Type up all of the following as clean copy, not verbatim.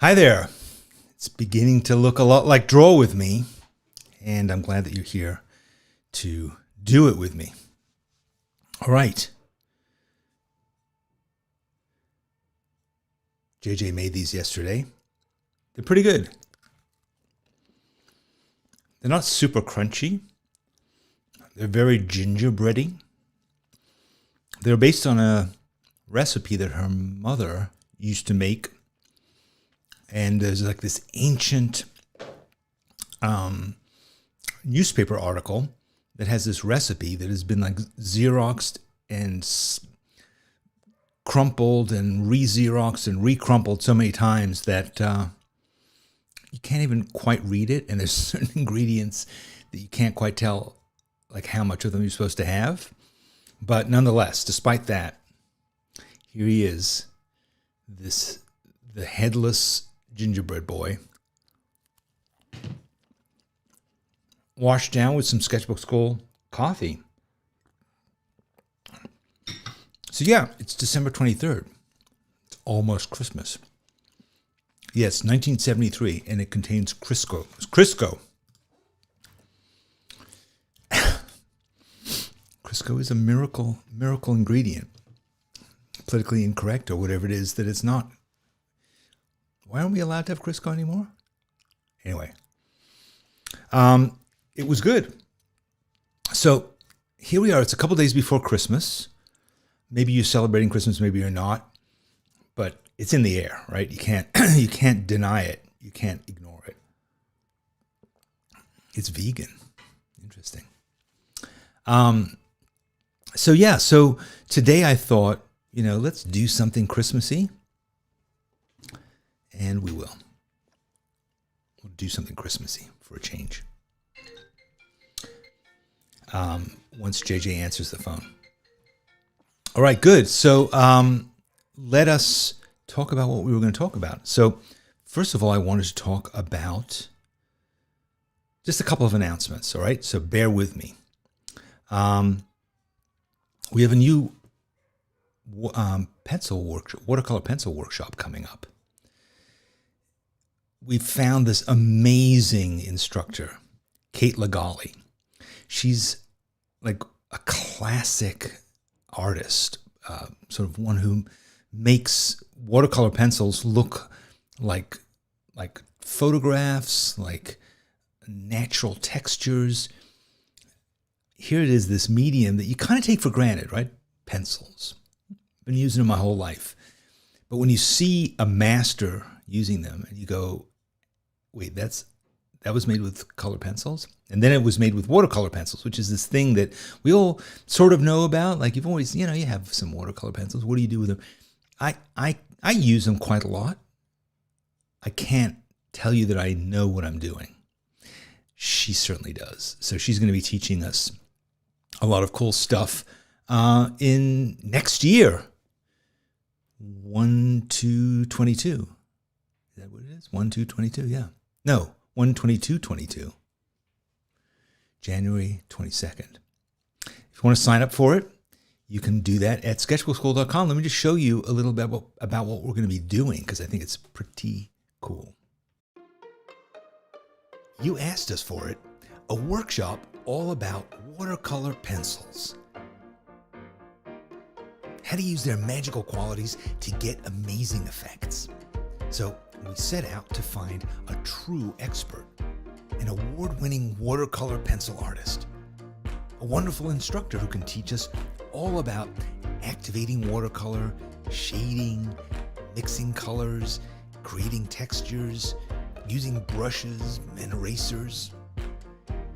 Hi there. It's beginning to look a lot like Draw With Me, and I'm glad that you're here to do it with me. All right. JJ made these yesterday. They're pretty good. They're not super crunchy. They're very gingerbready. They're based on a recipe that her mother used to make. And there's like this ancient newspaper article that has this recipe that has been like Xeroxed and crumpled and re-Xeroxed and re-crumpled so many times that you can't even quite read it. And there's certain ingredients that you can't quite tell like how much of them you're supposed to have. But nonetheless, despite that, here he is, the headless gingerbread boy, washed down with some Sketchbook School coffee. So yeah, it's December 23rd. It's almost Christmas. Yes, 1973, and it contains Crisco. Crisco. Crisco is a miracle ingredient. Politically incorrect or whatever it is that it's not. Why aren't we allowed to have Crisco anymore? Anyway, it was good. So here we are. It's a couple days before Christmas. Maybe you're celebrating Christmas, maybe you're not, but it's in the air, right? You can't deny it. You can't ignore it. It's vegan. Interesting. So today I thought, let's do something Christmassy. And we will. We'll do something Christmassy for a change. Once JJ answers the phone. All right, good. So let us talk about what we were going to talk about. So first of all, I wanted to talk about just a couple of announcements. All right, so bear with me. We have a new watercolor pencil workshop coming up. We found this amazing instructor, Kate Legale. She's like a classic artist, sort of one who makes watercolor pencils look like photographs, like natural textures. Here it is, this medium that you kind of take for granted, right? Pencils. Been using them my whole life. But when you see a master using them and you go, wait, that was made with color pencils? And then it was made with watercolor pencils, which is this thing that we all sort of know about. Like you've always, you have some watercolor pencils. What do you do with them? I use them quite a lot. I can't tell you that I know what I'm doing. She certainly does. So she's going to be teaching us a lot of cool stuff in next year. 1/2/22. Is that what it is? 1/2/22, yeah. No, 1/22/22. January 22nd. If you want to sign up for it, you can do that at sketchbookschool.com. Let me just show you a little bit about what we're going to be doing, because I think it's pretty cool. You asked us for it, a workshop all about watercolor pencils. How to use their magical qualities to get amazing effects. So we set out to find a true expert, an award-winning watercolor pencil artist, a wonderful instructor who can teach us all about activating watercolor, shading, mixing colors, creating textures, using brushes and erasers.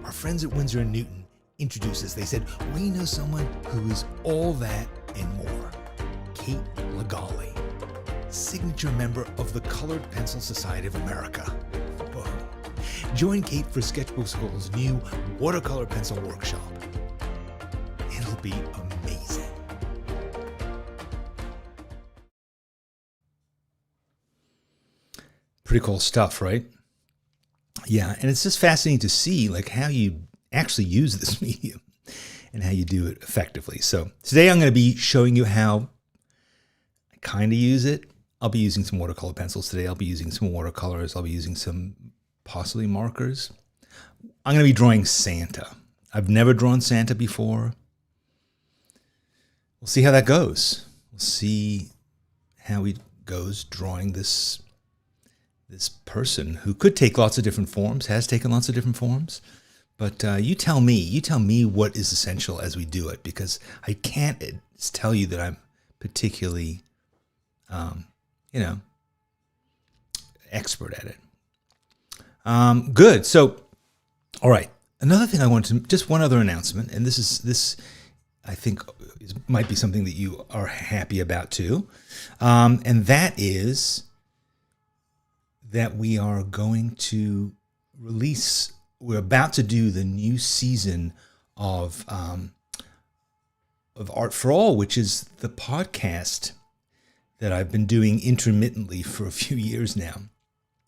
Our friends at Winsor & Newton introduced us. They said, we know someone who is all that and more. Kate Legale, signature member of the Colored Pencil Society of America. Whoa. Join Kate for Sketchbook School's new watercolor pencil workshop. It'll be amazing. Pretty cool stuff, right? Yeah, and it's just fascinating to see like how you actually use this medium and how you do it effectively. So today I'm going to be showing you how I kind of use it. I'll be using some watercolor pencils today. I'll be using some watercolors. I'll be using some possibly markers. I'm going to be drawing Santa. I've never drawn Santa before. We'll see how that goes. We'll see how it goes drawing this person who could take lots of different forms, has taken lots of different forms. But you tell me what is essential as we do it, because I can't tell you that I'm particularly, expert at it. Good. So, all right. Another thing I wanted to, just one other announcement, and this I think might be something that you are happy about too, and that is that we are going to release. We're about to do the new season of Art for All, which is the podcast that I've been doing intermittently for a few years now.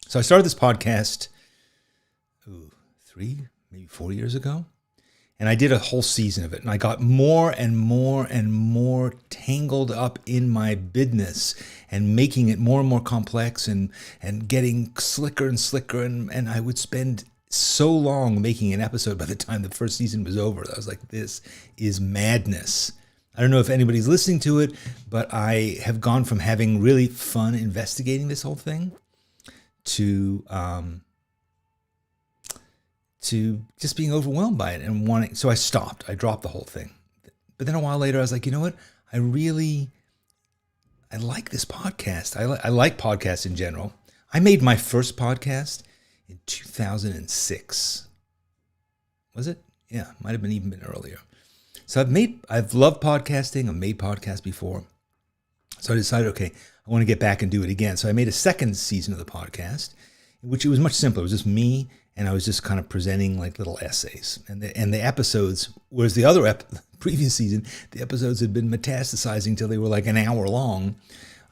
So I started this podcast 3, maybe 4 years ago, and I did a whole season of it, and I got more and more and more tangled up in my business and making it more and more complex and getting slicker and slicker, and I would spend so long making an episode by the time the first season was over. I was like, this is madness. I don't know if anybody's listening to it, but I have gone from having really fun investigating this whole thing to just being overwhelmed by it and wanting. So I stopped. I dropped the whole thing. But then a while later, I was like, you know what? I like this podcast. I like podcasts in general. I made my first podcast in 2006. Was it? Yeah, might have even been earlier. So I've loved podcasting. I've made podcasts before. So I decided, okay, I want to get back and do it again. So I made a second season of the podcast, which it was much simpler. It was just me, and I was just kind of presenting like little essays. And the episodes, whereas the other previous season, the episodes had been metastasizing until they were like an hour long.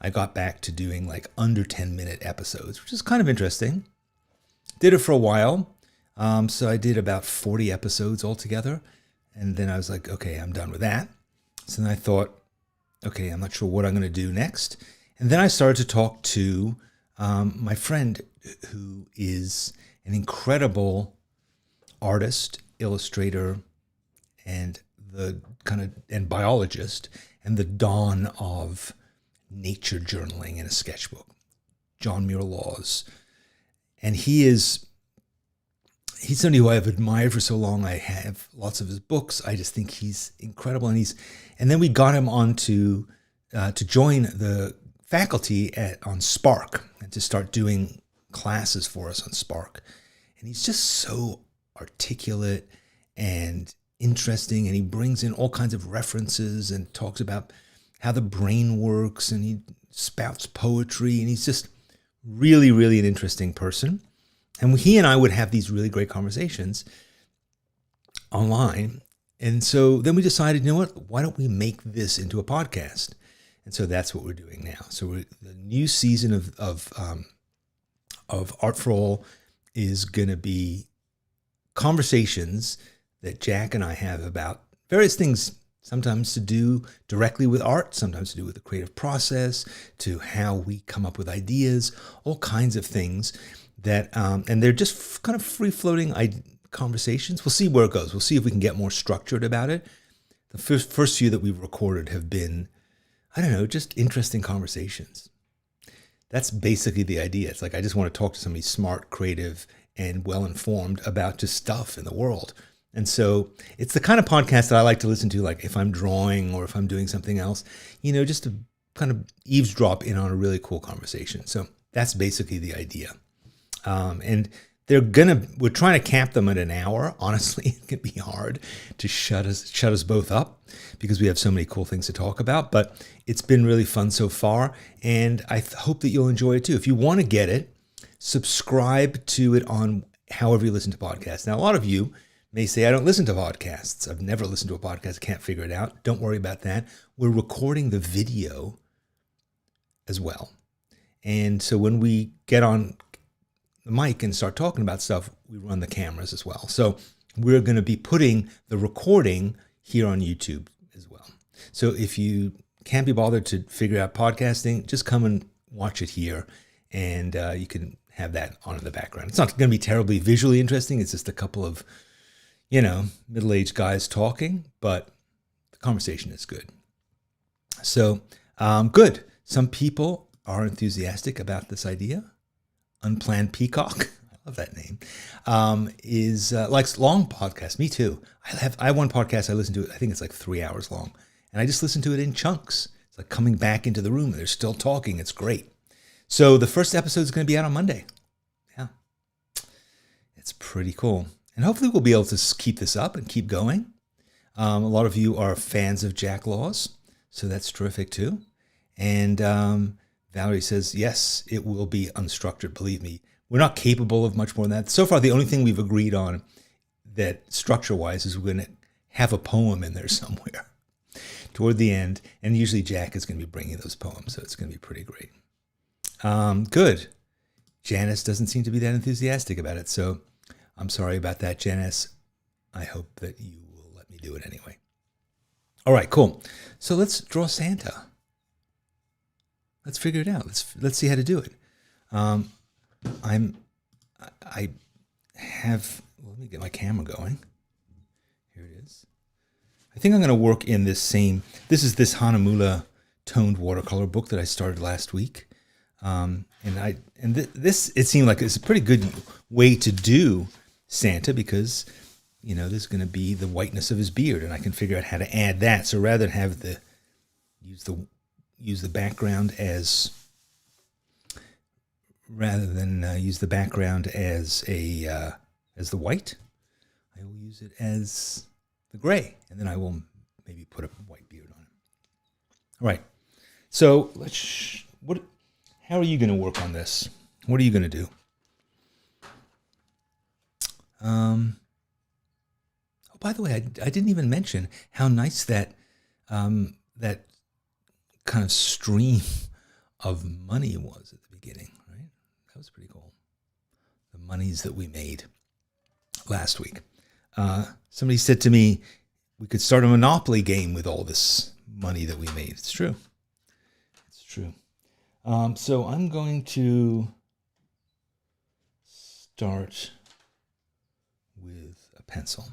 I got back to doing like under 10-minute episodes, which is kind of interesting. Did it for a while. So I did about 40 episodes altogether. And then I was like, okay, I'm done with that. So then I thought, okay, I'm not sure what I'm going to do next. And then I started to talk to my friend who is an incredible artist, illustrator, and and biologist, and the dawn of nature journaling in a sketchbook, John Muir Laws. And he's somebody who I've admired for so long. I have lots of his books. I just think he's incredible. And then we got him on to join the faculty on Spark and to start doing classes for us on Spark. And he's just so articulate and interesting. And he brings in all kinds of references and talks about how the brain works, and he spouts poetry, and he's just really, really an interesting person. And he and I would have these really great conversations online. And so then we decided, you know what, why don't we make this into a podcast? And so that's what we're doing now. So the new season of Art for All is going to be conversations that Jack and I have about various things, sometimes to do directly with art, sometimes to do with the creative process, to how we come up with ideas, all kinds of things that, and they're just kind of free-floating conversations. We'll see where it goes. We'll see if we can get more structured about it. The first few that we've recorded have been, I don't know, just interesting conversations. That's basically the idea. It's like I just want to talk to somebody smart, creative, and well-informed about just stuff in the world. And so it's the kind of podcast that I like to listen to, like if I'm drawing or if I'm doing something else, just to kind of eavesdrop in on a really cool conversation. So that's basically the idea. And we're trying to cap them at an hour. Honestly, it can be hard to shut us both up because we have so many cool things to talk about, but it's been really fun so far. And I hope that you'll enjoy it too. If you want to get it, subscribe to it on however you listen to podcasts. Now, a lot of you may say, I don't listen to podcasts. I've never listened to a podcast. I can't figure it out. Don't worry about that. We're recording the video as well. And so when we get on the mic and start talking about stuff, we run the cameras as well. So we're going to be putting the recording here on YouTube as well. So if you can't be bothered to figure out podcasting, just come and watch it here, and you can have that on in the background. It's not going to be terribly visually interesting. It's just a couple of, middle-aged guys talking, but the conversation is good. So, good. Some people are enthusiastic about this idea. Unplanned Peacock, I love that name, is likes long podcasts. Me too. I have one podcast I listen to. I think it's like 3 hours long, and I just listen to it in chunks. It's like coming back into the room. They're still talking. It's great. So the first episode is going to be out on Monday. Yeah, it's pretty cool, and hopefully we'll be able to keep this up and keep going. A lot of you are fans of Jack Laws, so that's terrific too. And Valerie says, yes, it will be unstructured. Believe me, we're not capable of much more than that. So far, the only thing we've agreed on that structure-wise is we're going to have a poem in there somewhere toward the end. And usually Jack is going to be bringing those poems, so it's going to be pretty great. Good. Janice doesn't seem to be that enthusiastic about it, so I'm sorry about that, Janice. I hope that you will let me do it anyway. All right, cool. So let's draw Santa. Let's figure it out. Let's see how to do it. Let me get my camera going. Here it is. I think I'm going to work in this this Hanamula toned watercolor book that I started last week. This it seemed like it's a pretty good way to do Santa because, there's going to be the whiteness of his beard, and I can figure out how to add that. So rather than have use the background as as the white, I will use it as the gray, and then I will maybe put a white beard on it. All right. So how are you going to work on this? What are you going to do? Oh, by the way, I didn't even mention how nice that kind of stream of money was at the beginning, right? That was pretty cool. The monies that we made last week. Somebody said to me, we could start a Monopoly game with all this money that we made. It's true. It's true. So I'm going to start with a pencil.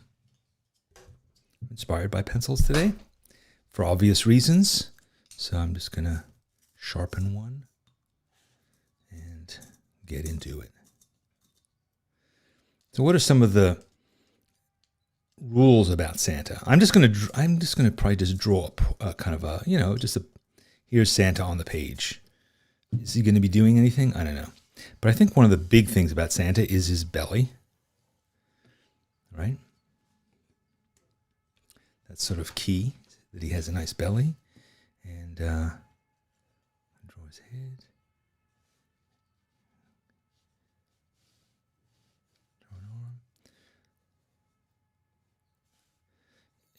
Inspired by pencils today for obvious reasons. So I'm just going to sharpen one and get into it. So what are some of the rules about Santa? I'm just going to probably just draw a kind of a, here's Santa on the page. Is he going to be doing anything? I don't know. But I think one of the big things about Santa is his belly. Right? That's sort of key, that he has a nice belly. And draw his head. Draw an arm.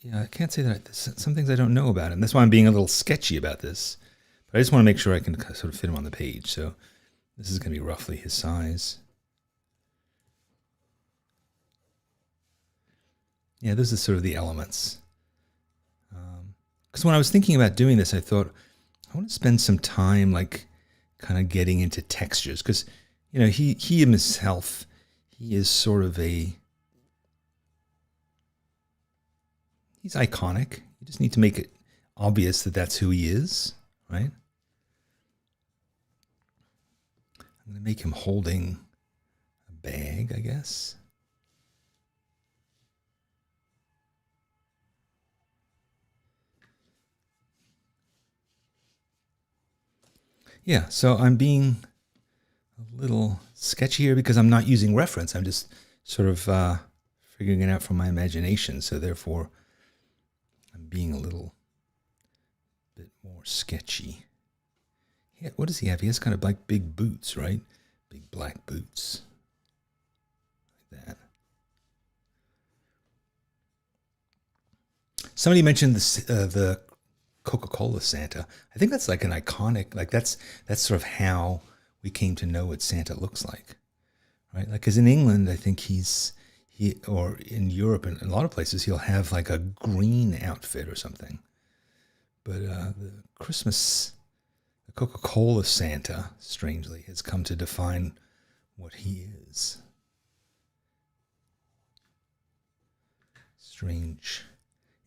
Yeah, I can't say that. Some things I don't know about him. That's why I'm being a little sketchy about this. But I just want to make sure I can sort of fit him on the page. So this is going to be roughly his size. Yeah, this is sort of the elements. Because when I was thinking about doing this, I thought, I want to spend some time like kind of getting into textures. Because, he himself, he is sort of he's iconic. You just need to make it obvious that that's who he is, right? I'm going to make him holding a bag, I guess. Yeah, so I'm being a little sketchy here because I'm not using reference. I'm just sort of figuring it out from my imagination. So therefore, I'm being a little bit more sketchy. Yeah, what does he have? He has kind of like big boots, right? Big black boots. Like that. Somebody mentioned the Coca-Cola Santa. I think that's like an iconic, like that's sort of how we came to know what Santa looks like, right? Like, because in England, I think or in Europe and a lot of places, he'll have like a green outfit or something. But the The Coca-Cola Santa, strangely, has come to define what he is. Strange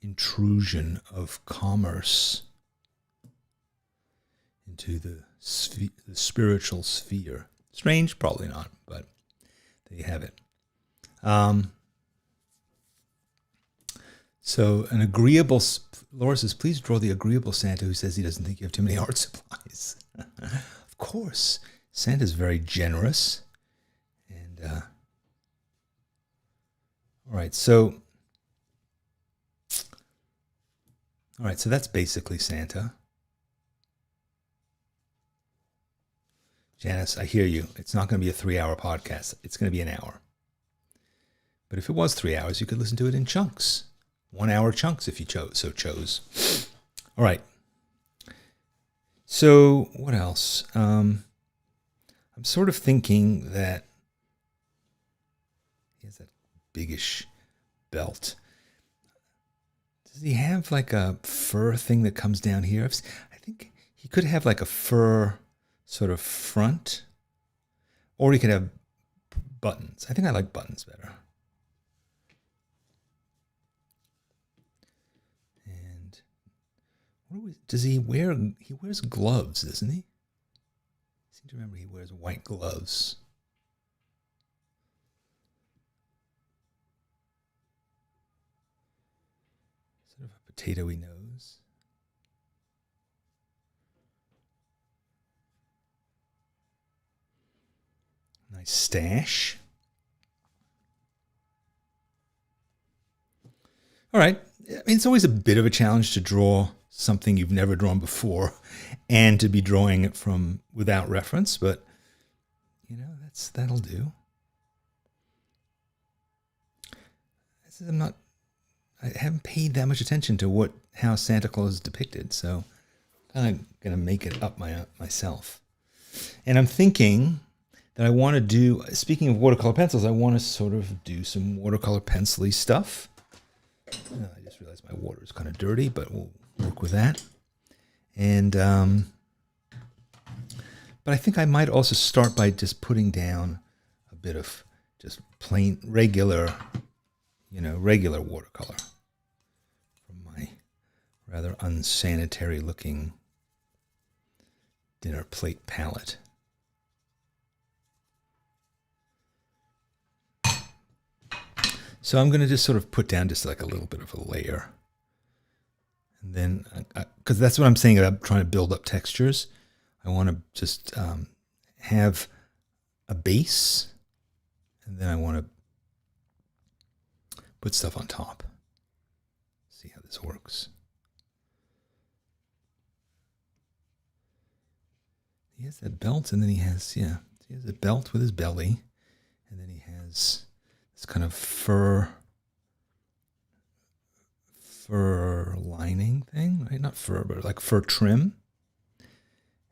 intrusion of commerce into the spiritual sphere. Strange? Probably not, but there you have it. So an agreeable, Laura says, please draw the agreeable Santa who says he doesn't think you have too many art supplies. Of course, Santa's very generous. And, all right, so that's basically Santa. Janice, I hear you. It's not going to be a 3-hour podcast. It's going to be an hour. But if it was 3 hours, you could listen to it in chunks. 1-hour chunks if you chose. All right. So what else? I'm sort of thinking that he has that biggish belt. Does he have like a fur thing that comes down here? I think he could have like a fur sort of front, or he could have buttons. I think I like buttons better. And does he wear? He wears gloves, doesn't he? I seem to remember he wears white gloves. Sort of a potatoey nose. Nice stash. All right. I mean, it's always a bit of a challenge to draw something you've never drawn before and to be drawing it from without reference, but you know, that'll do. I haven't paid that much attention to how Santa Claus is depicted, so I'm gonna make it up myself. And I'm thinking that I want to do, speaking of watercolor pencils, I want to sort of do some watercolor pencil-y stuff. I just realized my water is kind of dirty, but we'll work with that. And, but I think I might also start by just putting down a bit of just plain, regular watercolor from my rather unsanitary looking dinner plate palette. So I'm going to just sort of put down just like a little bit of a layer. And then, because that's what I'm saying about trying to build up textures, I want to just have a base, and then I want to put stuff on top. See how this works. He has that belt, and then he has a belt with his belly, and then he has this kind of fur lining thing, right? Not fur, but like fur trim.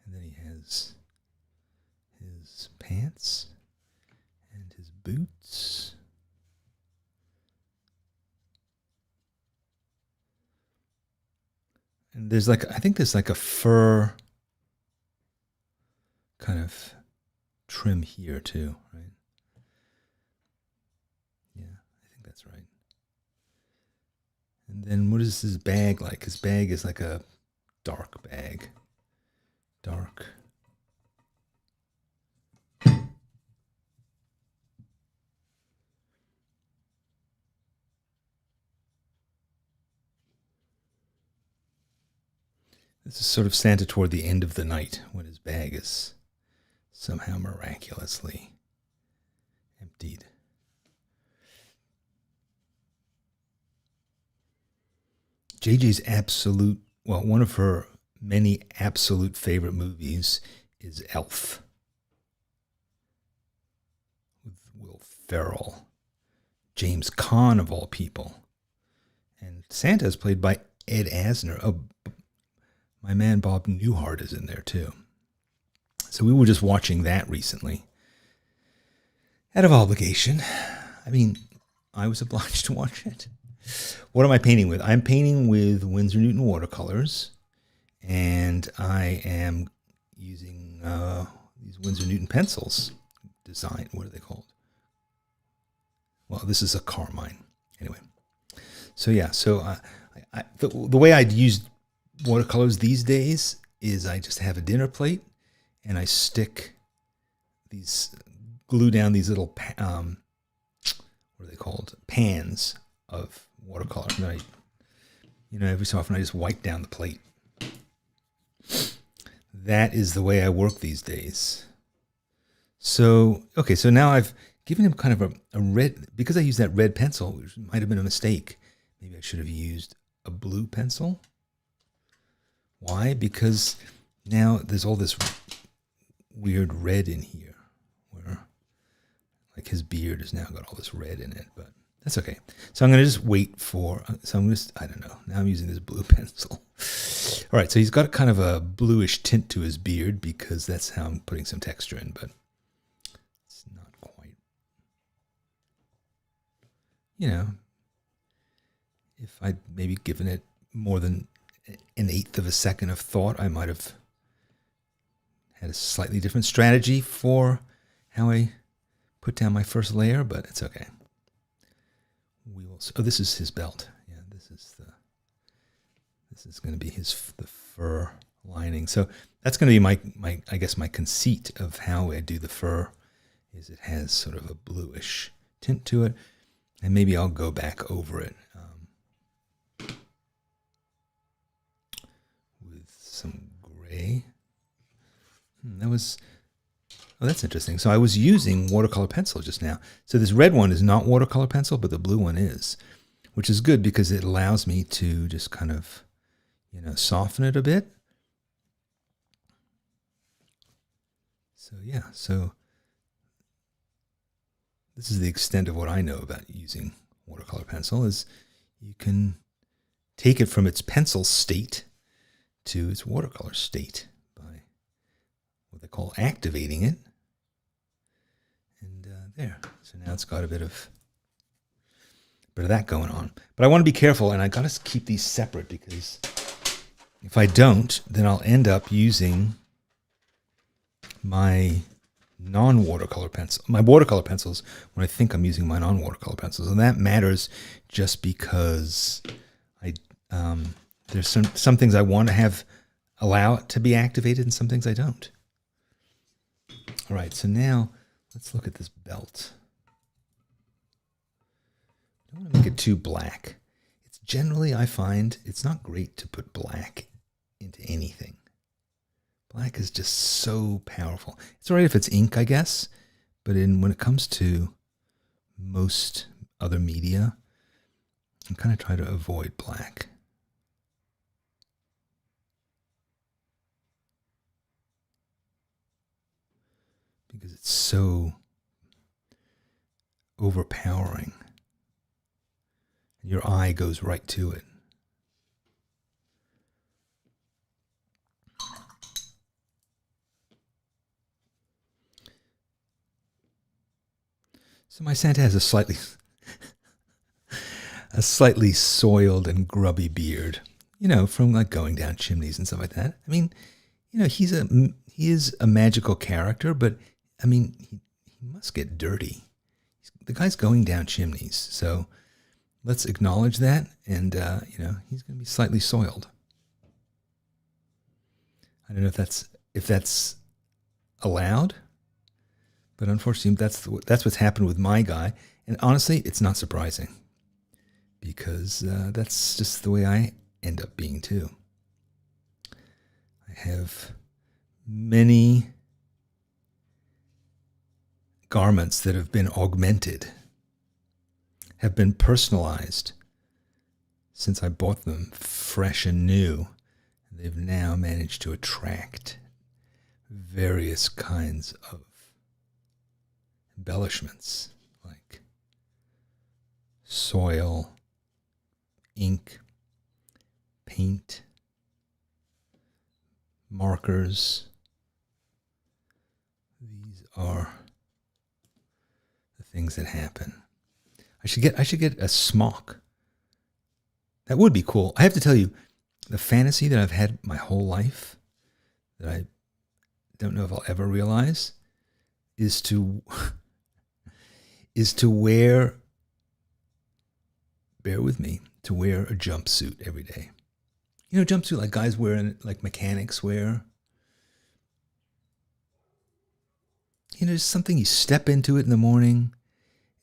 And then he has his pants and his boots. And I think there's like a fur kind of trim here too, right? That's right. And then what is his bag like? His bag is like a dark bag. Dark. This is sort of Santa toward the end of the night when his bag is somehow miraculously emptied. JJ's one of her many absolute favorite movies is Elf with Will Ferrell, James Caan of all people, and Santa is played by Ed Asner. Oh, my man Bob Newhart is in there too. So we were just watching that recently, out of obligation. I mean, I was obliged to watch it. What am I painting with? I'm painting with Winsor Newton watercolors, and I am using these Winsor Newton pencils. Design, what are they called? Well, this is a Carmine. Anyway, so yeah, so the way I'd use watercolors these days is I just have a dinner plate and I glue down these little, what are they called? Pans of watercolor. And then every so often I just wipe down the plate. That is the way I work these days. So, okay, so now I've given him kind of a red, because I used that red pencil, which might have been a mistake. Maybe I should have used a blue pencil. Why? Because now there's all this weird red in here, where like his beard has now got all this red in it, but that's okay. So I'm going to just wait I don't know. Now I'm using this blue pencil. All right, so he's got kind of a bluish tint to his beard because that's how I'm putting some texture in, but it's not quite. If I'd maybe given it more than an eighth of a second of thought, I might have had a slightly different strategy for how I put down my first layer, but it's okay. We will. Oh, this is his belt. Yeah, this is going to be the fur lining. So that's going to be my I guess my conceit of how I do the fur is it has sort of a bluish tint to it, and maybe I'll go back over it with some gray. That's interesting. So I was using watercolor pencil just now. So this red one is not watercolor pencil, but the blue one is, which is good because it allows me to just kind of, soften it a bit. So yeah, so this is the extent of what I know about using watercolor pencil is you can take it from its pencil state to its watercolor state by what they call activating it. And there. So now it's got a bit of that going on. But I want to be careful, and I got to keep these separate because if I don't, then I'll end up using my non-watercolor pencil, my watercolor pencils when I think I'm using my non-watercolor pencils. And that matters just because there's some things I want to allow it to be activated and some things I don't. All right, so now let's look at this belt. I don't want to make it too black. It's generally, I find, it's not great to put black into anything. Black is just so powerful. It's all right if it's ink, I guess, but when it comes to most other media, I kind of try to avoid black. Because it's so overpowering. Your eye goes right to it. So my Santa has a slightly soiled and grubby beard, from like going down chimneys and stuff like that. I mean, he is a magical character, but I mean, he must get dirty. The guy's going down chimneys, so let's acknowledge that, and he's going to be slightly soiled. I don't know if that's allowed, but unfortunately, that's what's happened with my guy. And honestly, it's not surprising because that's just the way I end up being too. I have many garments that have been augmented, have been personalized since I bought them fresh and new. They've now managed to attract various kinds of embellishments like soil, ink, paint, markers. These are the things that happen. I should get a smock. That would be cool. I have to tell you, the fantasy that I've had my whole life, that I don't know if I'll ever realize is to wear, bear with me, to wear a jumpsuit every day. You know, jumpsuit like guys wear, like mechanics wear. You know, it's something you step into it in the morning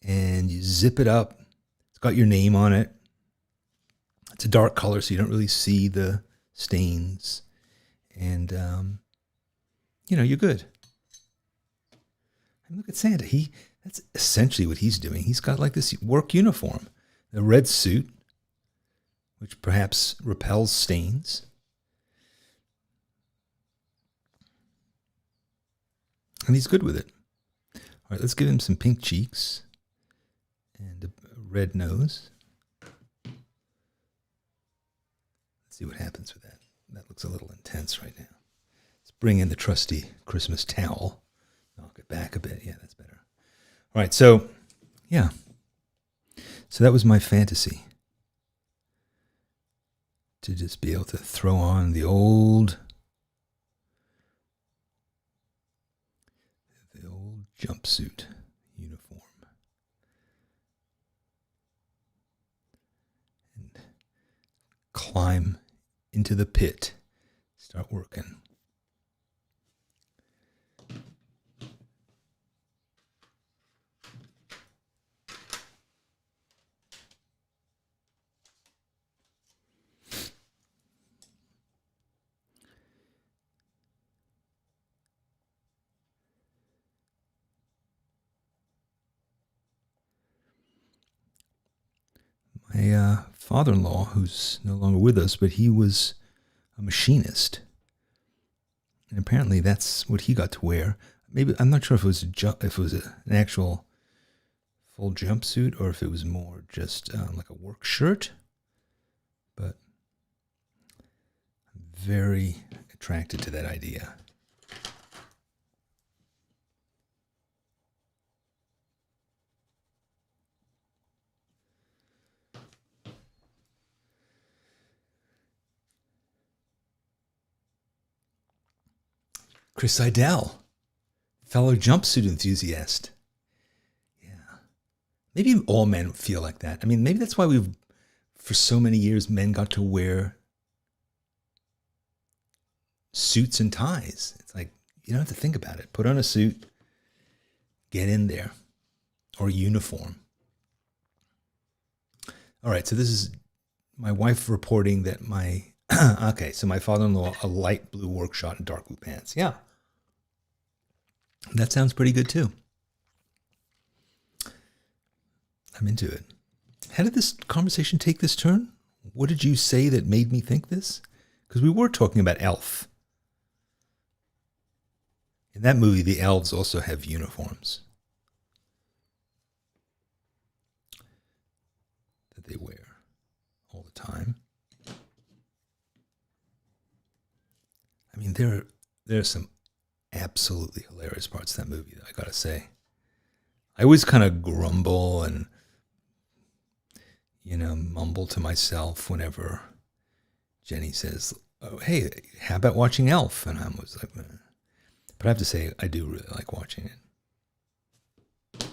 and you zip it up. It's got your name on it. It's a dark color, so you don't really see the stains. And, you know, you're good. And look at Santa. That's essentially what he's doing. He's got like this work uniform, a red suit, which perhaps repels stains. And he's good with it. All right, let's give him some pink cheeks and a red nose. Let's see what happens with that. That looks a little intense right now. Let's bring in the trusty Christmas towel. Knock it back a bit. Yeah, that's better. All right, so, yeah. So that was my fantasy. To just be able to throw on the old jumpsuit uniform and climb into the pit, start working. My father-in-law, who's no longer with us, but he was a machinist. And apparently that's what he got to wear. Maybe, I'm not sure if it was an actual full jumpsuit or if it was more just like a work shirt. But I'm very attracted to that idea. Chris Seidel, fellow jumpsuit enthusiast. Yeah. Maybe all men feel like that. I mean, maybe that's why for so many years, men got to wear suits and ties. It's like, you don't have to think about it. Put on a suit, get in there, or uniform. All right, so this is my wife reporting that okay, so my father-in-law, a light blue work shirt and dark blue pants. Yeah. That sounds pretty good too. I'm into it. How did this conversation take this turn? What did you say that made me think this? Because we were talking about Elf. In that movie, the elves also have uniforms that they wear all the time. I mean, there are some absolutely hilarious parts of that movie, I gotta say. I always kind of grumble and, mumble to myself whenever Jenny says, "Oh, hey, how about watching Elf?" And I'm always like, "Eh." But I have to say, I do really like watching it.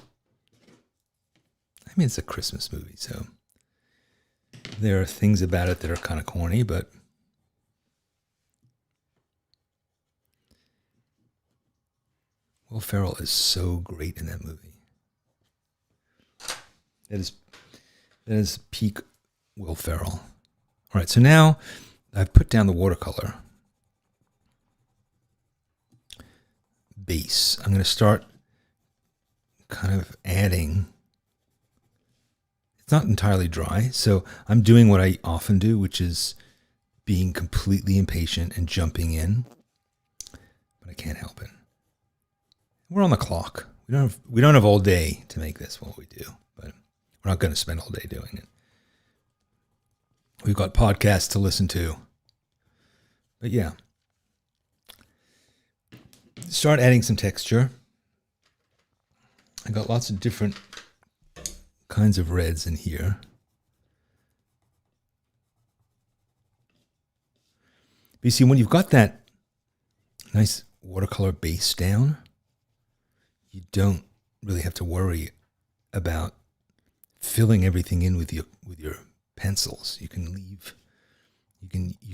I mean, it's a Christmas movie, so there are things about it that are kind of corny, but Will Ferrell is so great in that movie. That is peak Will Ferrell. All right, so now I've put down the watercolor base. I'm going to start kind of adding. It's not entirely dry, so I'm doing what I often do, which is being completely impatient and jumping in, but I can't help it. We're on the clock. We don't have all day to make this what we do, but we're not going to spend all day doing it. We've got podcasts to listen to. But yeah. Start adding some texture. I got lots of different kinds of reds in here. But you see, when you've got that nice watercolor base down, you don't really have to worry about filling everything in with your pencils. You can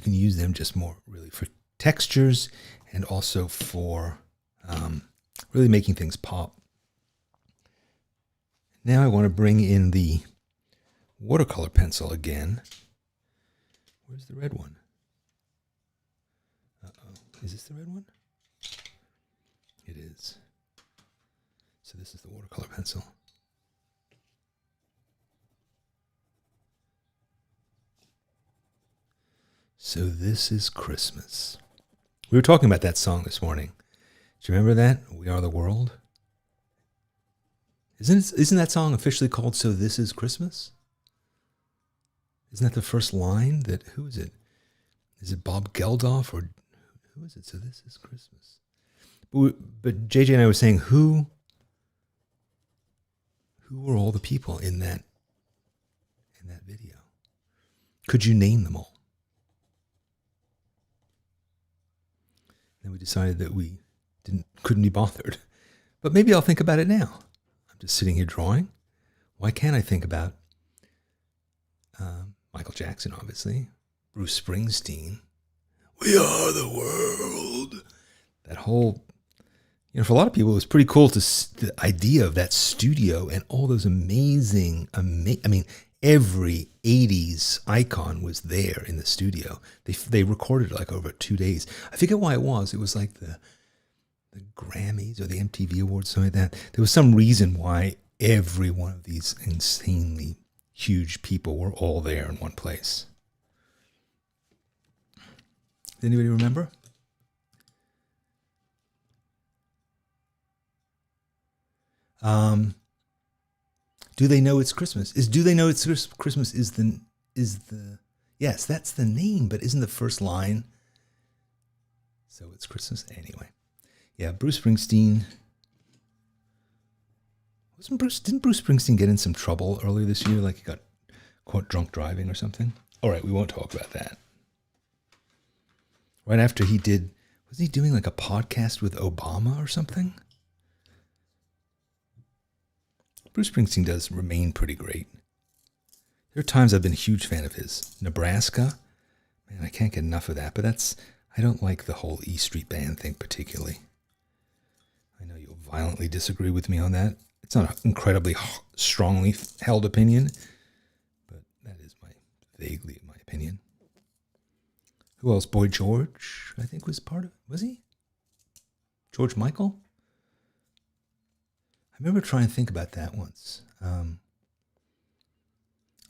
use them just more really for textures and also for really making things pop. Now I want to bring in the watercolor pencil again. Where's the red one? Uh-oh. Is this the red one? It is. So this is the watercolor pencil. So this is Christmas. We were talking about that song this morning. Do you remember that? We Are the World? Isn't that song officially called So This Is Christmas? Isn't that the first line? Who is it? Is it Bob Geldof or who is it? So This Is Christmas. But JJ and I were saying who were all the people in that video? Could you name them all? Then we decided that we couldn't be bothered. But maybe I'll think about it now. I'm just sitting here drawing. Why can't I think about Michael Jackson, obviously, Bruce Springsteen, We Are the World. That whole, for a lot of people, it was pretty cool the idea of that studio and all those amazing, every 80s icon was there in the studio. They recorded like over 2 days. I forget why it was. It was like the Grammys or the MTV Awards, something like that. There was some reason why every one of these insanely huge people were all there in one place. Does anybody remember? Do they know it's Christmas? Do they know it's Christmas is the yes, that's the name, but isn't the first line So it's Christmas anyway. Yeah, Bruce Springsteen. Didn't Bruce Springsteen get in some trouble earlier this year? Like he got caught drunk driving or something? All right, we won't talk about that. Right after was he doing like a podcast with Obama or something? Bruce Springsteen does remain pretty great. There are times I've been a huge fan of his. Nebraska, man, I can't get enough of that, but I don't like the whole E Street Band thing particularly. I know you'll violently disagree with me on that. It's not an incredibly strongly held opinion, but that is vaguely my opinion. Who else? Boy George, I think, was part of it. Was he? George Michael? I remember trying to think about that once.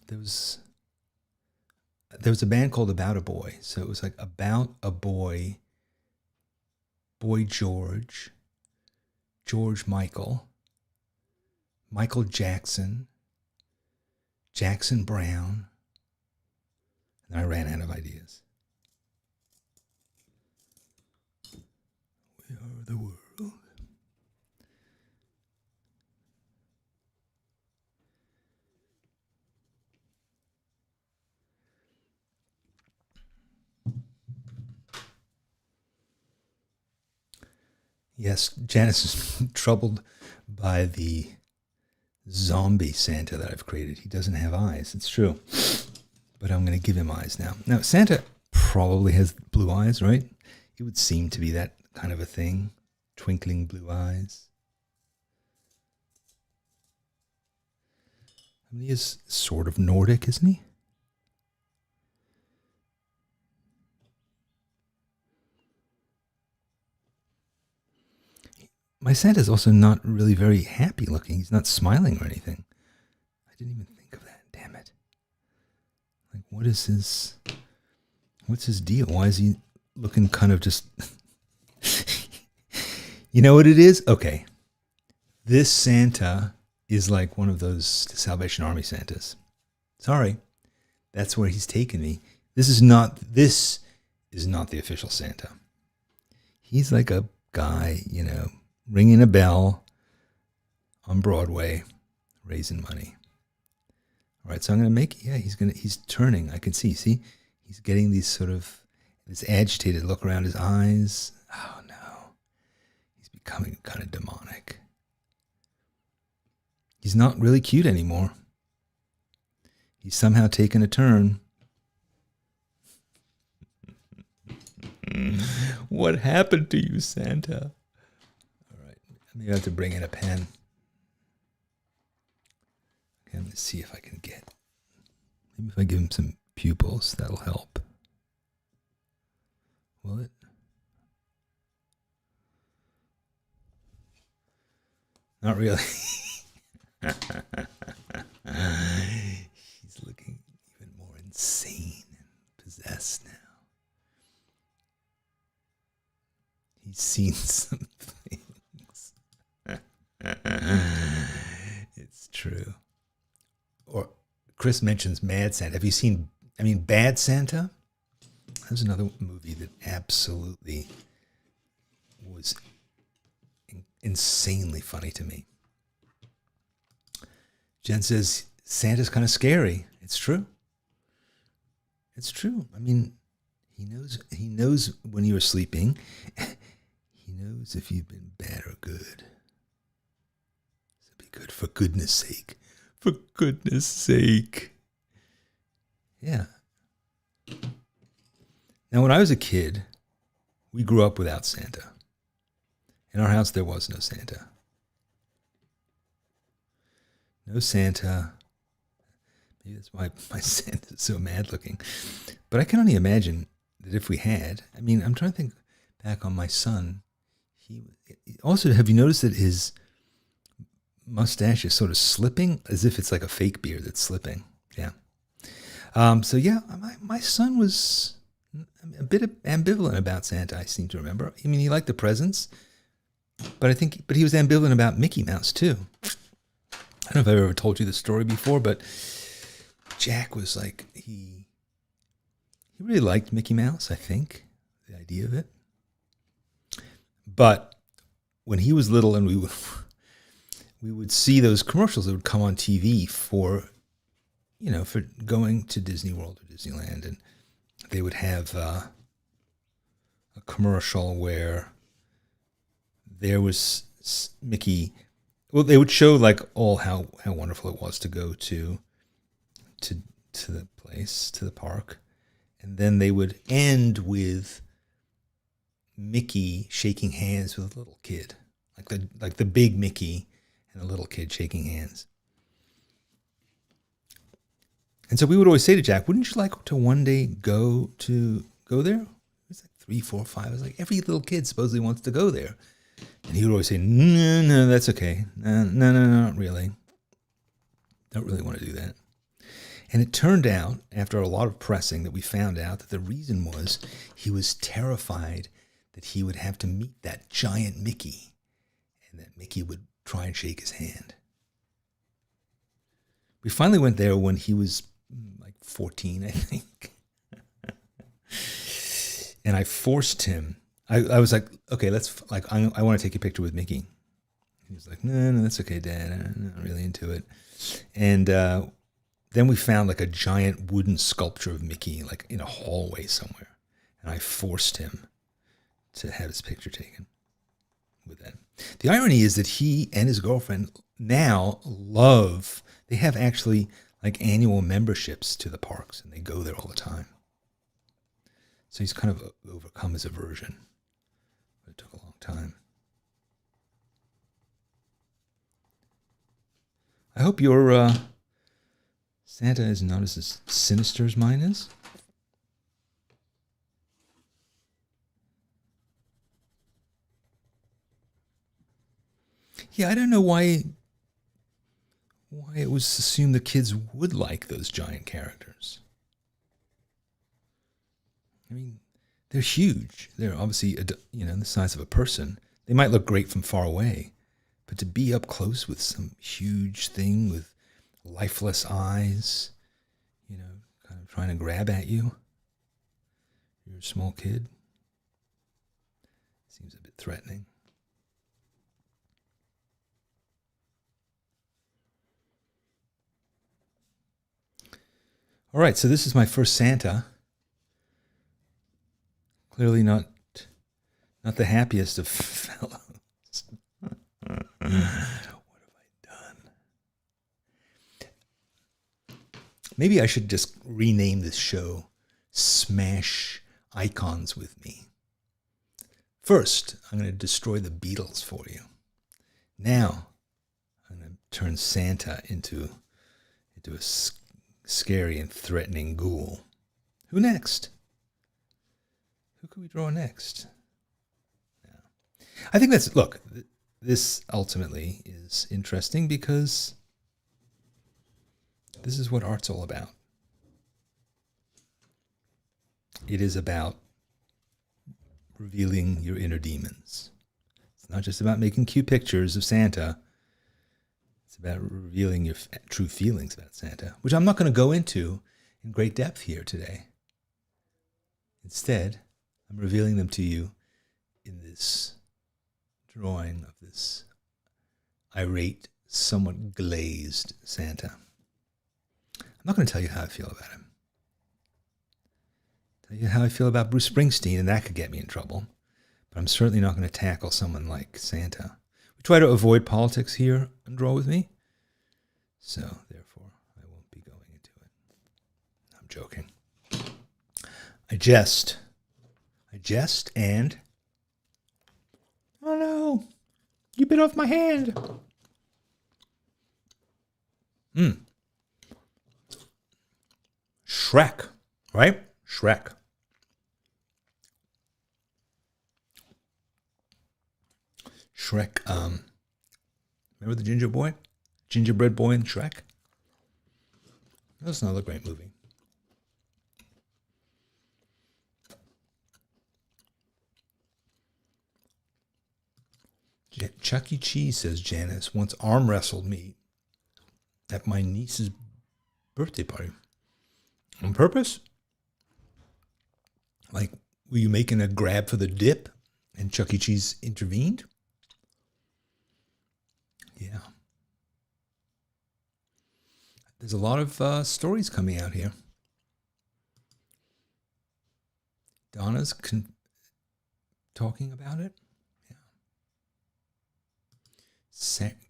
There was a band called About a Boy. So it was like About a Boy, Boy George, George Michael, Michael Jackson, Jackson Brown, and I ran out of ideas. We are the world. Yes, Janice is troubled by the zombie Santa that I've created. He doesn't have eyes. It's true. But I'm going to give him eyes now. Now, Santa probably has blue eyes, right? It would seem to be that kind of a thing. Twinkling blue eyes. I mean, he is sort of Nordic, isn't he? My Santa's also not really very happy looking. He's not smiling or anything. I didn't even think of that. Damn it. Like, what's his deal? Why is he looking kind of just... You know what it is? Okay. This Santa is like one of those Salvation Army Santas. Sorry. That's where he's taken me. This is not the official Santa. He's like a guy, ringing a bell on Broadway, raising money. All right, so I'm going to he's turning. I can see, he's getting this agitated look around his eyes. Oh no. becoming kind of demonic. He's not really cute anymore. He's somehow taken a turn. What happened to you, Santa? All right, maybe I have to bring in a pen. Okay, let's see if I can get. Maybe if I give him some pupils, that'll help. Will it? Not really. He's looking even more insane and possessed now. He's seen some things. It's true. Or Chris mentions Mad Santa. Have you seen, Bad Santa? That was another movie that absolutely was insanely funny to me. Jen says, Santa's kind of scary. It's true. It's true. He knows when you're sleeping. He knows if you've been bad or good. So be good, for goodness sake. For goodness sake. Yeah. Now, when I was a kid, we grew up without Santa. In our house, there was no Santa. No Santa. Maybe that's why my Santa's so mad looking. But I can only imagine that if we had, I'm trying to think back on my son. Also, have you noticed that his mustache is sort of slipping, as if it's like a fake beard that's slipping? Yeah. My son was a bit ambivalent about Santa, I seem to remember. He liked the presents, but he was ambivalent about Mickey Mouse too. I don't know if I've ever told you this story before, but Jack was like, he really liked Mickey Mouse, I think, the idea of it. But when he was little and we would see those commercials that would come on TV for going to Disney World or Disneyland, and they would have a commercial where there was Mickey. Well, they would show like all how wonderful it was to go to the place, to the park, and then they would end with Mickey shaking hands with a little kid, like the big Mickey and a little kid shaking hands. And so we would always say to Jack, "Wouldn't you like to one day go there?" It was like 3, 4, 5. It was like every little kid supposedly wants to go there. And he would always say, no, that's okay. No, not really. Don't really want to do that. And it turned out, after a lot of pressing, that we found out that the reason was he was terrified that he would have to meet that giant Mickey, and that Mickey would try and shake his hand. We finally went there when he was like 14, I think. And I forced him. I was like, okay, I want to take a picture with Mickey. He was like, no, that's okay, Dad. I'm not really into it. And then we found like a giant wooden sculpture of Mickey, like in a hallway somewhere. And I forced him to have his picture taken with that. The irony is that he and his girlfriend now they have actually like annual memberships to the parks, and they go there all the time. So he's kind of overcome his aversion. But it took a long time. I hope your Santa is not as sinister as mine is. Yeah, I don't know why it was assumed the kids would like those giant characters. They're huge. They're obviously, the size of a person. They might look great from far away, but to be up close with some huge thing with lifeless eyes, kind of trying to grab at you, you're a small kid, seems a bit threatening. All right, so this is my first Santa. Clearly not the happiest of fellows. Maybe I should just rename this show Smash Icons with Me. First, I'm going to destroy the Beatles for you. Now, I'm going to turn Santa into a scary and threatening ghoul. Who next? Who could we draw next? Yeah. I think look, this ultimately is interesting because this is what art's all about. It is about revealing your inner demons. It's not just about making cute pictures of Santa. It's about revealing your true feelings about Santa, which I'm not going to go into in great depth here today. Instead, I'm revealing them to you in this drawing of this irate, somewhat glazed Santa. I'm not going to tell you how I feel about him. Tell you how I feel about Bruce Springsteen, and that could get me in trouble. But I'm certainly not going to tackle someone like Santa. We try to avoid politics here and Draw With Me. So, therefore, I won't be going into it. I'm joking. I jest, and... Oh no! You bit off my hand! Shrek, right? Shrek. Shrek, remember the gingerbread boy in Shrek? That's another great movie. Chuck E. Cheese, says Janice, once arm wrestled me at my niece's birthday party. On purpose? Like, were you making a grab for the dip and Chuck E. Cheese intervened? Yeah. There's a lot of stories coming out here. Donna's talking about it. Yeah.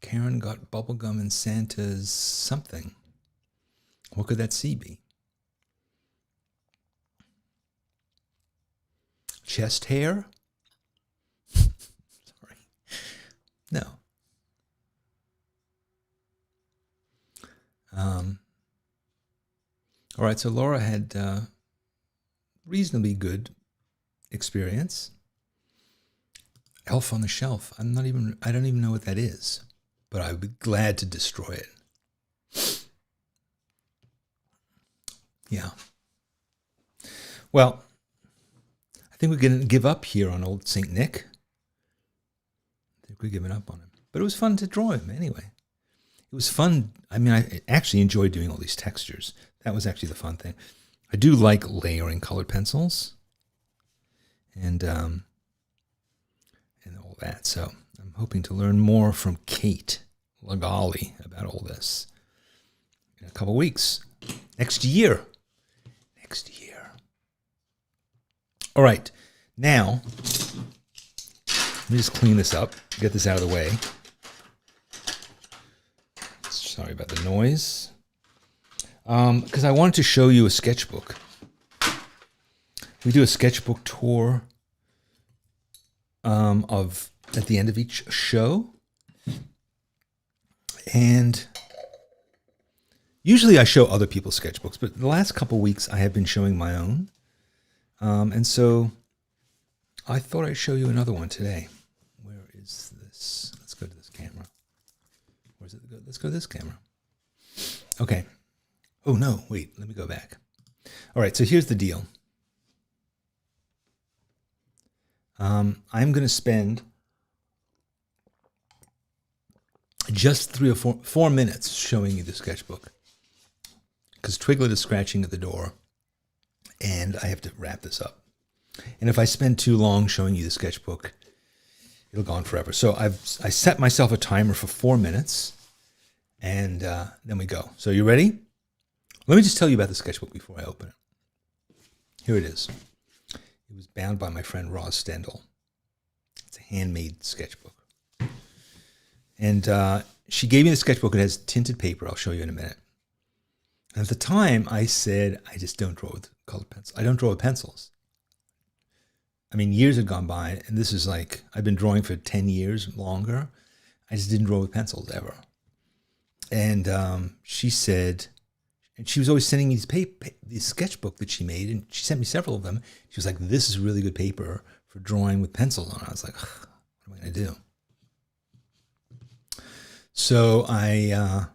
Karen got bubblegum in Santa's something. What could that C be? Chest hair? Sorry. No. All right, so Laura had reasonably good experience. Elf on the Shelf. I don't even know what that is, but I would be glad to destroy it. Yeah. Well, I think we're going to give up here on old St. Nick. I think we're giving up on him. But it was fun to draw him anyway. It was fun. I mean, I actually enjoyed doing all these textures. That was actually the fun thing. I do like layering colored pencils and all that. So I'm hoping to learn more from Kate Lagali about all this in a couple weeks. Next year. All right. Now, let me just clean this up, get this out of the way. Sorry about the noise. Because I wanted to show you a sketchbook. We do a sketchbook tour at the end of each show. And usually I show other people's sketchbooks, but the last couple weeks I have been showing my own. And so I thought I'd show you another one today. Where is this? Let's go to this camera. Where's it? Let's go to this camera. Okay. Oh, no. Wait. Let me go back. All right. So here's the deal. I'm going to spend just 3 or 4 minutes showing you the sketchbook. Because Twiglet is scratching at the door. And I have to wrap this up. And if I spend too long showing you the sketchbook, it'll go on forever. So I set myself a timer for 4 minutes. And then we go. So you ready? Let me just tell you about the sketchbook before I open it. Here it is. It was bound by my friend Roz Stendhal. It's a handmade sketchbook. And she gave me the sketchbook. It has tinted paper. I'll show you in a minute. At the time, I said, I just don't draw with colored pencils. I don't draw with pencils. I mean, years had gone by, and this is like, I've been drawing for 10 years longer. I just didn't draw with pencils ever. And she said, and she was always sending me these sketchbook that she made, and she sent me several of them. She was like, this is really good paper for drawing with pencils on. I was like, what am I going to do? So I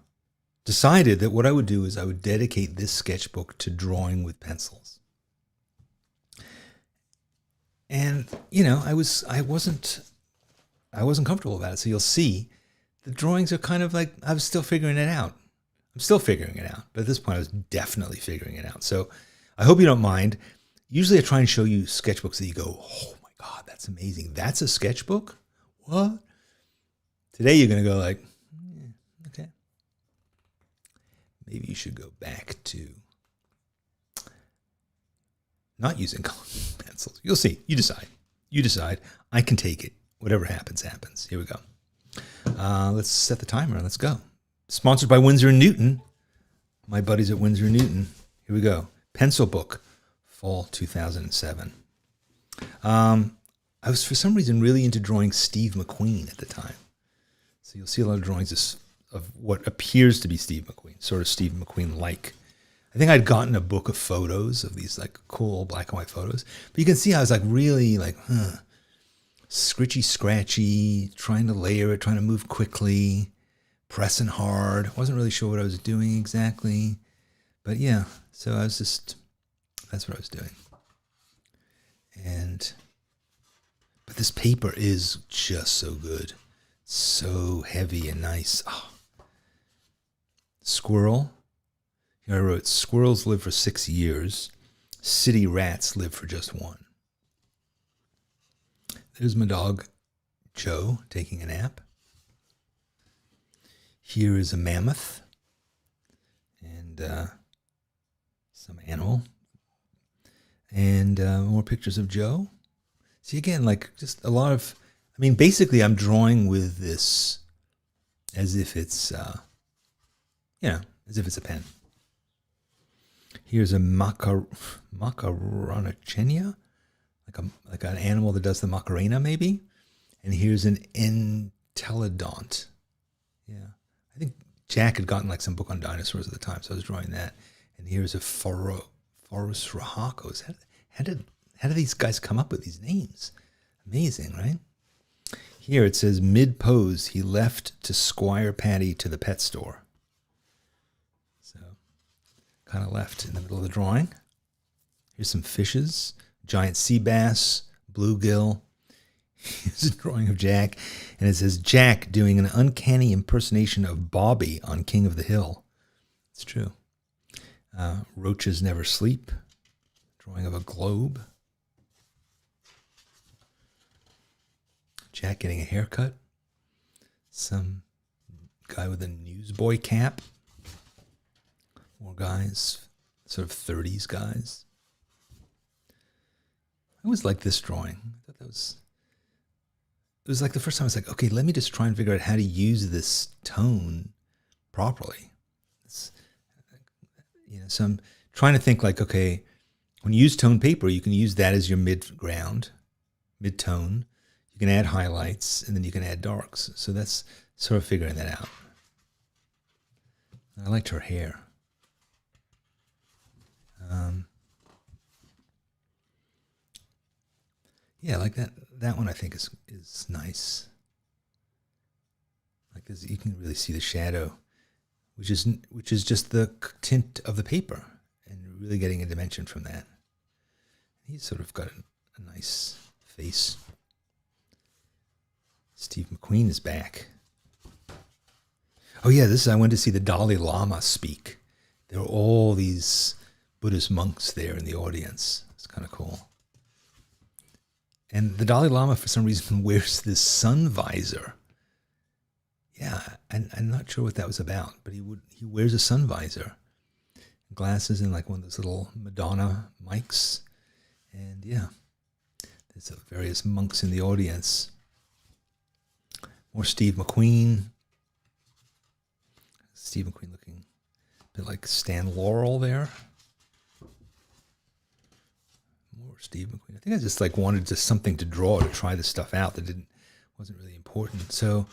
decided that what I would do is I would dedicate this sketchbook to drawing with pencils. And, you know, I wasn't comfortable about it. So you'll see the drawings are kind of like, I was still figuring it out. I'm still figuring it out. But at this point, I was definitely figuring it out. So I hope you don't mind. Usually I try and show you sketchbooks that you go, oh my God, that's amazing. That's a sketchbook? What? Today you're going to go like, okay. Maybe you should go back to not using colored pencils. You'll see. You decide. You decide. I can take it. Whatever happens, happens. Here we go. Let's set the timer and let's go. Sponsored by Winsor & Newton. My buddies at Winsor & Newton. Here we go. Pencil book, fall 2007. I was, for some reason, really into drawing Steve McQueen at the time. So you'll see a lot of drawings of what appears to be Steve McQueen, sort of Steve McQueen-like. I think I'd gotten a book of photos of these like cool black and white photos. But you can see I was like really like, scritchy, scratchy, trying to layer it, trying to move quickly, pressing hard. Wasn't really sure what I was doing exactly. But yeah, so I was just, that's what I was doing. But this paper is just so good. So heavy and nice. Oh. Squirrel. Here I wrote, squirrels live for 6 years. City rats live for just 1. There's my dog, Joe, taking a nap. Here is a mammoth and some animal. And more pictures of Joe. See, again, like just a lot of, I mean, basically I'm drawing with this as if it's, as if it's a pen. Here's a macaronachenia, like an animal that does the Macarena, maybe. And here's an entelodont. Yeah, I think Jack had gotten like some book on dinosaurs at the time, so I was drawing that. And here's a Forus rahacos. How do these guys come up with these names? Amazing, right? Here it says, mid-pose, he left to Squire Patty to the pet store. So, kind of left in the middle of the drawing. Here's some fishes, giant sea bass, bluegill. Here's a drawing of Jack, and it says, Jack doing an uncanny impersonation of Bobby on King of the Hill. It's true. Roaches never sleep. Drawing of a globe. Jack getting a haircut. Some guy with a newsboy cap. More guys, sort of 30s guys. I always liked this drawing. I thought it was like the first time I was like, okay, let me just try and figure out how to use this tone properly. So I'm trying to think like, okay, when you use tone paper, you can use that as your mid-ground, mid-tone. You can add highlights, and then you can add darks. So that's sort of figuring that out. I liked her hair. Yeah, like that one I think is nice. Like this, you can really see the shadow, which is just the tint of the paper, and really getting a dimension from that. He's sort of got a nice face. Steve McQueen is back. Oh yeah, I went to see the Dalai Lama speak. There were all these Buddhist monks there in the audience. It's kind of cool. And the Dalai Lama, for some reason, wears this sun visor. Yeah, I'm not sure what that was about, but he wears a sun visor, glasses, and like one of those little Madonna mics. And yeah, there's various monks in the audience. More Steve McQueen. Steve McQueen looking like Stan Laurel there. More Steve McQueen. I think I just like wanted just something to draw to try this stuff out that wasn't really important. So,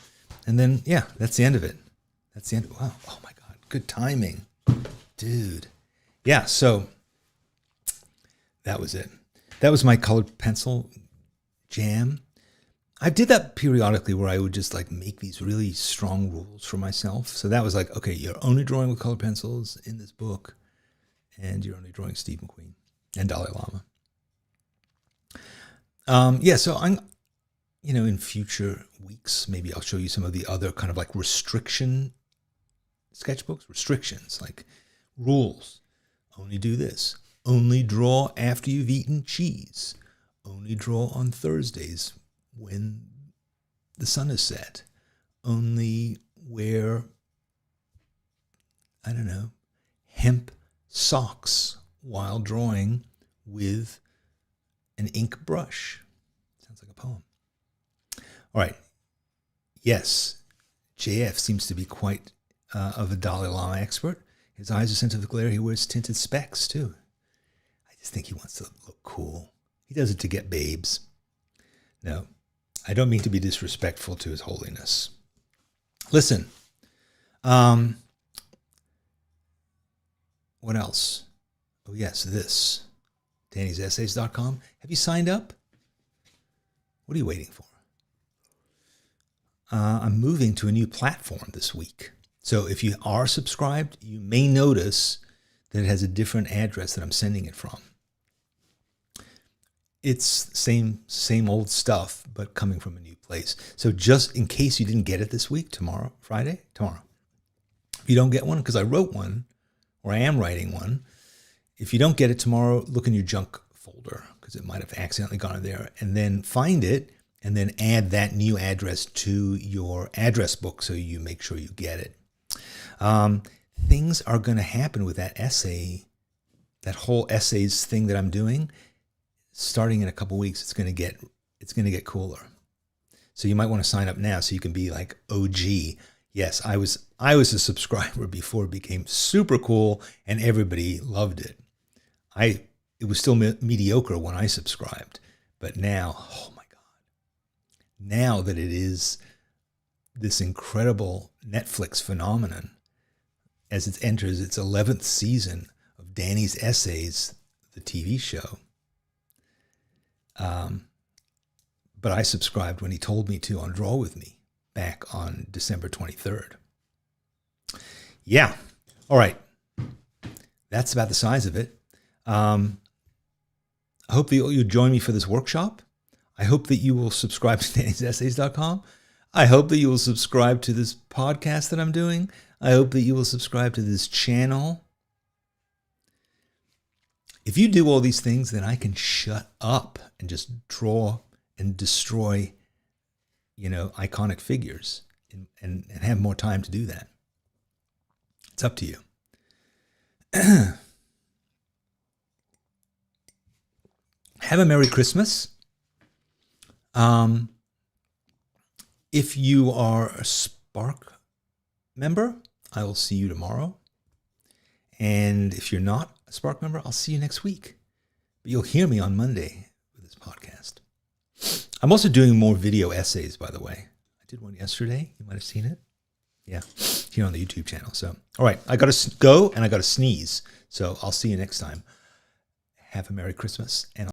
and then yeah, that's the end of it. That's the end. Wow. Oh my God. Good timing, dude. Yeah. So that was it. That was my colored pencil jam. I did that periodically where I would just like make these really strong rules for myself. So that was like, okay, you're only drawing with colored pencils in this book, and you're only drawing Steve McQueen and Dalai Lama. Yeah, so I'm, in future weeks, maybe I'll show you some of the other kind of like restriction sketchbooks, restrictions, like rules. Only do this. Only draw after you've eaten cheese. Only draw on Thursdays when the sun is set. Only wear, I don't know, hemp socks while drawing with an ink brush. Sounds like a poem. All right. Yes, JF seems to be quite of a Dalai Lama expert. His eyes are sensitive to glare. He wears tinted specs, too. I just think he wants to look cool. He does it to get babes. No, I don't mean to be disrespectful to His Holiness. Listen, what else? Oh, yes, this. Danny'sEssays.com. Have you signed up? What are you waiting for? I'm moving to a new platform this week. So if you are subscribed, you may notice that it has a different address that I'm sending it from. It's same old stuff, but coming from a new place. So just in case you didn't get it this week, tomorrow. If you don't get one, because I wrote one, or I am writing one. If you don't get it tomorrow, look in your junk folder, because it might have accidentally gone in there, and then find it, and then add that new address to your address book so you make sure you get it. Things are going to happen with that essay, that whole essays thing that I'm doing. Starting in a couple weeks, it's going to get cooler. So you might want to sign up now so you can be like OG. Yes, I was a subscriber before it became super cool and everybody loved it. It was still mediocre when I subscribed, but now, oh my God. Now that it is this incredible Netflix phenomenon, as it enters its 11th season of Danny's Essays, the TV show. But I subscribed when he told me to on Draw With Me back on December 23rd. Yeah. All right. That's about the size of it. I hope that you'll join me for this workshop. I hope that you will subscribe to Danny'sEssays.com. I hope that you will subscribe to this podcast that I'm doing. I hope that you will subscribe to this channel. If you do all these things, then I can shut up and just draw and destroy, iconic figures and have more time to do that. It's up to you. Have a Merry Christmas. If you are a Spark member, I will see you tomorrow. And if you're not a Spark member, I'll see you next week. But you'll hear me on Monday with this podcast. I'm also doing more video essays, by the way. I did one yesterday. You might have seen it. Yeah, here on the YouTube channel. So, all right, I got to go and I got to sneeze. So I'll see you next time. Have a Merry Christmas. And